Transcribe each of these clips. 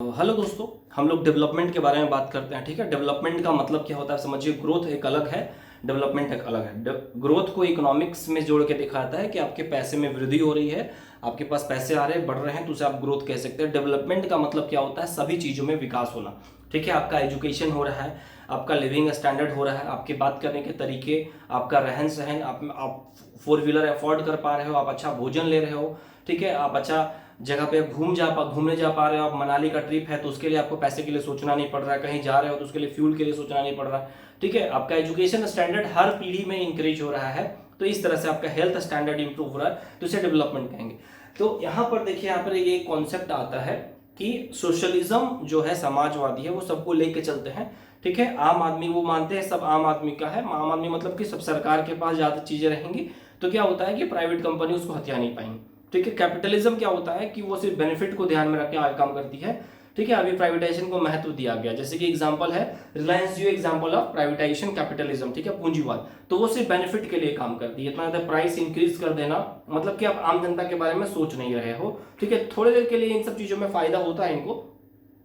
Hello दोस्तों, हम लोग डेवलपमेंट के बारे में बात करते हैं। ठीक है, डेवलपमेंट का मतलब क्या होता है समझिए। ग्रोथ एक अलग है, डेवलपमेंट एक अलग है। ग्रोथ को इकोनॉमिक्स में जोड़ के दिखाता है कि आपके पैसे में वृद्धि हो रही है, आपके पास पैसे आ रहे हैं, बढ़ रहे हैं, तो उसे आप ग्रोथ कह सकते हैं। डेवलपमेंट का मतलब क्या होता है, सभी चीज़ों में विकास होना। ठीक है, आपका एजुकेशन हो रहा है, आपका लिविंग स्टैंडर्ड हो रहा है, आपके बात करने के तरीके, आपका रहन सहन, आप 4 व्हीलर अफोर्ड कर पा रहे हो, आप अच्छा भोजन ले रहे हो। ठीक है, आप अच्छा जगह पे घूमने जा पा रहे हो। आप मनाली का ट्रिप है तो उसके लिए आपको पैसे के लिए सोचना नहीं पड़ रहा है, कहीं जा रहे हो तो उसके लिए फ्यूल के लिए सोचना नहीं पड़ रहा है। ठीक है, आपका एजुकेशन स्टैंडर्ड हर पीढ़ी में इंक्रीज हो रहा है, तो इस तरह से आपका हेल्थ स्टैंडर्ड इंप्रूव हो रहा है, तो इसे डेवलपमेंट कहेंगे। तो यहाँ पर देखिए, यहाँ पर ये कॉन्सेप्ट आता है कि सोशलिज्म जो है, समाजवादी है, वो सबको लेके चलते हैं। ठीक है, आम आदमी वो मानते हैं सब आम आदमी का है। आम आदमी मतलब कि सब सरकार के पास ज्यादा चीजें रहेंगी तो क्या होता है कि प्राइवेट कंपनी उसको हथिया नहीं पाएंगी। ठीक है, कैपिटलिज्म क्या होता है कि वो सिर्फ बेनिफिट को ध्यान में रख के आगे काम करती है। ठीक है, अभी प्राइवेटाइजेशन को महत्व दिया गया, जैसे कि एग्जांपल है रिलायंस जियो, एग्जांपल ऑफ प्राइवेटाइजेशन कैपिटलिज्म। ठीक है, पूंजीवाद, तो वो सिर्फ बेनिफिट के लिए काम करती है। इतना ज्यादा प्राइस इंक्रीज कर देना मतलब कि आप आम जनता के बारे में सोच नहीं रहे हो। ठीक है, थोड़ी देर के लिए इन सब चीजों में फायदा होता है इनको,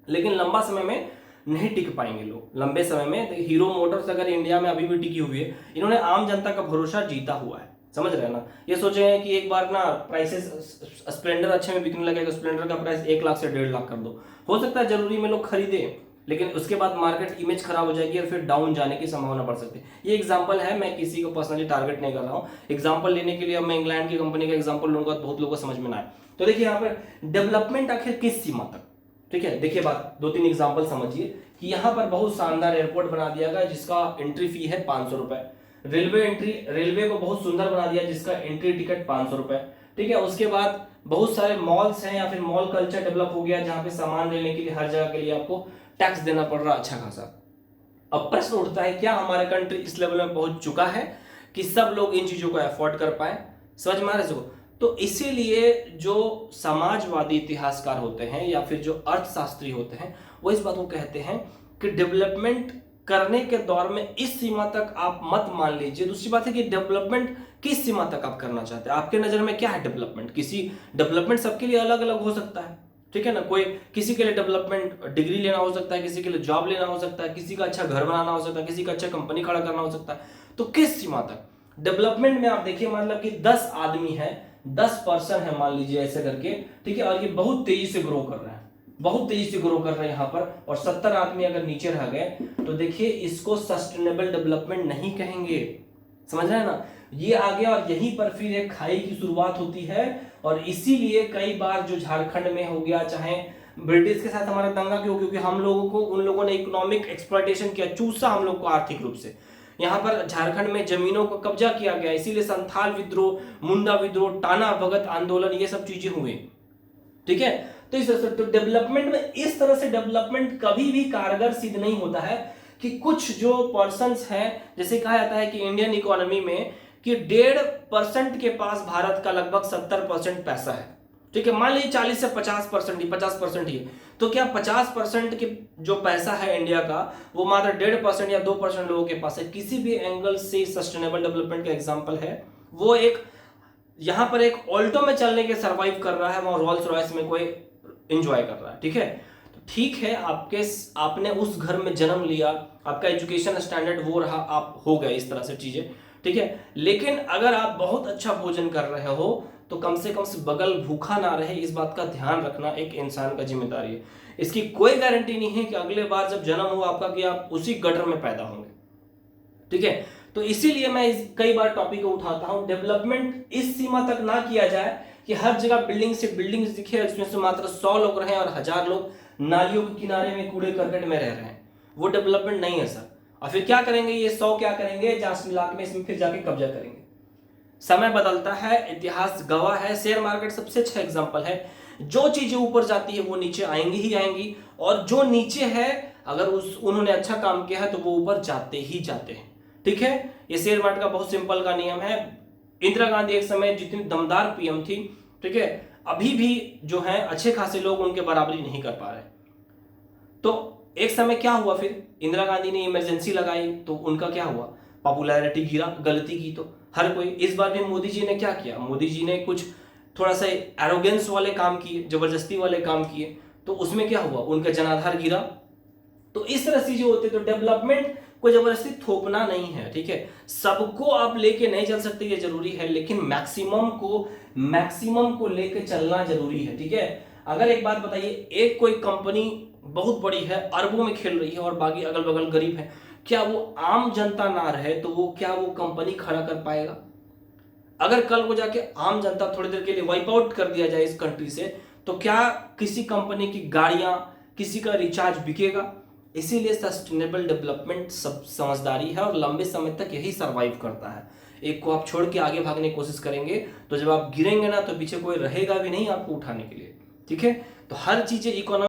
लेकिन लंबा समय में नहीं टिक पाएंगे लोग। लंबे समय में हीरो मोटर्स अगर इंडिया में अभी भी टिकी हुई है, इन्होंने आम जनता का भरोसा जीता हुआ है। समझ रहे हैं ना। ये सोचे हैं कि एक बार ना प्राइसेस स्प्लेंडर अच्छे में बिकने लगेगा, स्प्लेंडर का प्राइस 1 लाख से 1.5 लाख कर दो, हो सकता है जरूरी में लोग खरीदे, लेकिन उसके बाद मार्केट इमेज खराब हो जाएगी और फिर डाउन जाने की संभावना बढ़ सकती है। ये एग्जांपल है, मैं किसी को पर्सनली टारगेट नहीं कर रहा हूँ। एग्जांपल लेने के लिए अब मैं इंग्लैंड की कंपनी का एग्जांपल लूंगा तो बहुत लोगों को समझ में ना आए। तो देखिए यहाँ पर डेवलपमेंट आखिर किस सीमा तक। ठीक है, देखिए बात 2-3 एग्जांपल समझिए कि यहाँ पर बहुत शानदार एयरपोर्ट बना दिया गया जिसका एंट्री फी है 500 रुपए। रेलवे को बहुत सुंदर बना दिया जिसका एंट्री टिकट 500 रुपए। ठीक है, उसके बाद बहुत सारे मॉल्स हैं या फिर मॉल कल्चर डेवलप हो गया जहां पे सामान लेने के लिए हर जगह के लिए आपको टैक्स देना पड़ रहा अच्छा खासा। अब प्रश्न उठता है, क्या हमारे कंट्री इस लेवल में पहुंच चुका है कि सब लोग इन चीजों को अफोर्ड कर पाए। समझ में आ रहा है। तो इसीलिए जो समाजवादी इतिहासकार होते हैं या फिर जो अर्थशास्त्री होते हैं, वो इस बात को कहते हैं कि डेवलपमेंट करने के दौर में इस सीमा तक आप मत मान लीजिए। दूसरी बात है कि डेवलपमेंट किस सीमा तक आप करना चाहते हैं, आपके नजर में क्या है डेवलपमेंट। किसी डेवलपमेंट सबके लिए अलग अलग हो सकता है। ठीक है ना, कोई किसी के लिए डेवलपमेंट डिग्री लेना हो सकता है, किसी के लिए जॉब लेना हो सकता है, किसी का अच्छा घर बनाना हो सकता है, किसी का अच्छा कंपनी खड़ा करना हो सकता है। तो किस सीमा तक डेवलपमेंट में आप देखिए, मतलब कि 10 आदमी है, 10 पर्सन है मान लीजिए ऐसे करके। ठीक है, और ये बहुत तेजी से ग्रो कर रहे हैं, बहुत तेजी से ग्रो कर रहे हैं यहाँ पर, और 70 आदमी अगर नीचे रह गए तो देखिए इसको सस्टेनेबल डेवलपमेंट नहीं कहेंगे। समझ रहे हैं ना। ये आ गया और यहीं पर फिर एक खाई की शुरुआत होती है। और इसीलिए कई बार जो झारखंड में हो गया, चाहे ब्रिटिश के साथ हमारा दंगा क्यों, क्योंकि हम लोगों को उन लोगों ने इकोनॉमिक एक्सप्लॉयटेशन किया, चूसा हम लोग को आर्थिक रूप से। यहाँ पर झारखंड में जमीनों को कब्जा किया गया, इसीलिए संथाल विद्रोह, मुंडा विद्रोह, टाना भगत आंदोलन, ये सब चीजें हुई। ठीक है, तो इस तरह से तो डेवलपमेंट में इस तरह से डेवलपमेंट कभी भी कारगर सिद्ध नहीं होता है कि कुछ जो पर्संस हैं, जैसे कहा जाता है कि इंडियन इकोनॉमी में कि 1.5% के पास भारत का लगभग 70% पैसा है। ठीक है, मान लीजिए 40 से 50% ही, 50% ही है, तो क्या 50% के जो पैसा है इंडिया का, वो मात्र 1.5% या 2% लोगों के पास है। किसी भी एंगल से सस्टेनेबल डेवलपमेंट का एग्जाम्पल है। वो एक यहां पर एक ऑल्टो में चलने के सर्वाइव कर रहा है, वहां रोल्स रॉयस में कोई एंजॉय कर रहा है। ठीक है, तो ठीक है, आपने उस घर में जन्म लिया, आपका एजुकेशन स्टैंडर्ड वो रहा, आप हो गए इस तरह से चीजें। ठीक है, लेकिन अगर आप बहुत अच्छा भोजन कर रहे हो तो कम से बगल भूखा ना रहे, इस बात का ध्यान रखना एक इंसान का जिम्मेदारी है। इसकी कोई गारंटी नहीं है कि अगले बार जब जन्म हो आपका कि आप उसी गटर में पैदा होंगे। ठीक है, तो इसीलिए मैं कई बार टॉपिक को उठाता हूं, डेवलपमेंट इस सीमा तक ना किया जाए कि हर जगह बिल्डिंग से बिल्डिंग दिखे, उसमें से मात्र 100 लोग रहे और 1000 लोग नालियों के किनारे में कूड़े करकट में रह रहे हैं। वो डेवलपमेंट नहीं है सर। और फिर क्या करेंगे ये 100, क्या करेंगे, जांच मिला में इसमें फिर जाके कब्जा करेंगे। समय बदलता है, इतिहास गवाह है। शेयर मार्केट सबसे अच्छा एग्जांपल है। जो चीजें ऊपर जाती है वो नीचे आएंगी ही आएंगी, और जो नीचे है अगर उन्होंने अच्छा काम किया है तो वो ऊपर जाते ही जाते हैं। ठीक है, ये शेयर मार्केट का बहुत सिंपल का नियम है। इंदिरा गांधी एक समय जितनी दमदार पीएम थी, ठीक है, अभी भी जो है अच्छे खासे लोग उनके बराबरी नहीं कर पा रहे। तो एक समय क्या हुआ, फिर इंदिरा गांधी ने इमरजेंसी लगाई तो उनका क्या हुआ, पॉपुलैरिटी गिरा, गलती की तो हर कोई। इस बार भी मोदी जी ने क्या किया, मोदी जी ने कुछ थोड़ा सा एरोगेंस वाले काम किए, जबरदस्ती वाले काम किए। तो उसमें क्या हुआ, उनका जनाधार गिरा। तो इस तरह से जो होते, तो डेवलपमेंट को जबरदस्ती थोपना नहीं है, ठीक है। सबको आप लेके नहीं चल सकते, ये जरूरी है, लेकिन मैक्सिमम को लेके चलना जरूरी है, ठीक है। अगर एक बात बताइए, एक कोई कंपनी बहुत बड़ी है, अरबों में खेल रही है और बाकी अगल बगल गरीब है, क्या वो आम जनता ना रहे तो वो क्या वो कंपनी खड़ा कर पाएगा? अगर कल को जाके आम जनता थोड़ी देर के लिए वाइप आउट कर दिया जाए इस कंट्री से, तो क्या किसी कंपनी की गाड़ियां, किसी का रिचार्ज बिकेगा? इसीलिए सस्टेनेबल डेवलपमेंट सब समझदारी है और लंबे समय तक यही सरवाइव करता है। एक को आप छोड़ के आगे भागने की कोशिश करेंगे तो जब आप गिरेंगे ना, तो पीछे कोई रहेगा भी नहीं आपको उठाने के लिए, ठीक है। तो हर चीजें इकोनॉमी